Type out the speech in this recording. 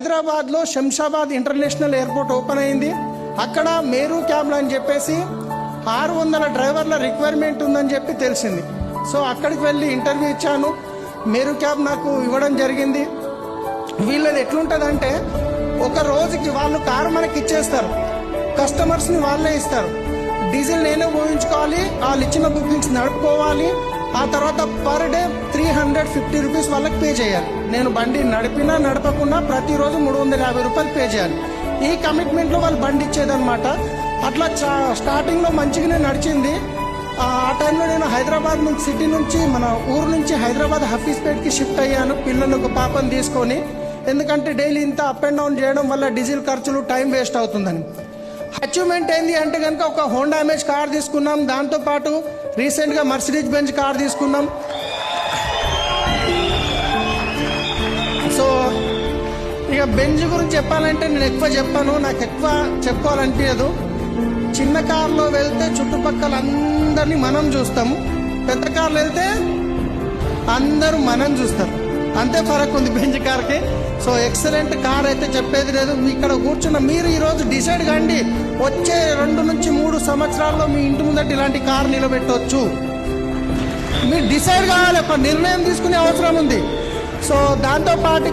హైదరాబాద్లో Shamshabad international airport open అయింది. అక్కడ మేరు క్యాబ్లు అని చెప్పేసి 600 డ్రైవర్ల రిక్వైర్మెంట్ ఉందని చెప్పి తెలిసింది. సో అక్కడికి వెళ్ళి ఇంటర్వ్యూ ఇచ్చాను. మేరు క్యాబ్ నాకు ఇవ్వడం జరిగింది. వీళ్ళది ఎట్లుంటుందంటే ఒక రోజుకి వాళ్ళు కారు మనకి ఇచ్చేస్తారు, కస్టమర్స్ని వాళ్ళే ఇస్తారు. డీజిల్ నేనే పోయించుకోవాలి, వాళ్ళు ఇచ్చిన బుకింగ్స్ నడుపుకోవాలి. ఆ తర్వాత పర్ డే 350 రూపీస్ వాళ్ళకి పే చేయాలి. నేను బండి నడిపినా నడపకుండా ప్రతిరోజు 350 రూపాయలు పే చేయాలి. ఈ కమిట్మెంట్లో వాళ్ళు బండి ఇచ్చేదన్నమాట. అట్లా స్టార్టింగ్లో మంచిగానే నడిచింది. ఆ టైంలో నేను హైదరాబాద్ నుంచి సిటీ నుంచి మన ఊరు నుంచి హైదరాబాద్ హఫీజ్పేట్కి షిఫ్ట్ అయ్యాను పిల్లలకు పాపను తీసుకొని. ఎందుకంటే డైలీ ఇంత అప్ అండ్ డౌన్ చేయడం వల్ల డీజిల్ ఖర్చులు, టైం వేస్ట్ అవుతుందని. అచీవ్మెంట్ ఏంది అంటే కనుక ఒక హోండా ఇమేజ్ కార్ తీసుకున్నాం. దాంతోపాటు రీసెంట్గా మర్సిడీస్ బెంజ్ కార్ తీసుకున్నాం. సో ఇక బెంజ్ గురించి చెప్పాలంటే నేను ఎక్కువ చెప్పాను, నాకు ఎక్కువ చెప్పుకోవాలనిపించదు. చిన్న కార్లో వెళ్తే చుట్టుపక్కల అందరినీ మనం చూస్తాము, పెద్ద కార్లో వెళ్తే అందరూ మనం చూస్తారు. అంతే ఫరక్ ఉంది బెంజ్ కార్కి. సో ఎక్సలెంట్ కార్ అయితే చెప్పేది లేదు. ఇక్కడ కూర్చున్న మీరు ఈరోజు డిసైడ్ కాండి, వచ్చే 2 నుంచి 3 సంవత్సరాల్లో మీ ఇంటి ముందట ఇలాంటి కార్ నిలబెట్టవచ్చు. మీరు డిసైడ్ కావాలి, ఒక నిర్ణయం తీసుకునే అవసరం ఉంది. సో దాంతోపాటు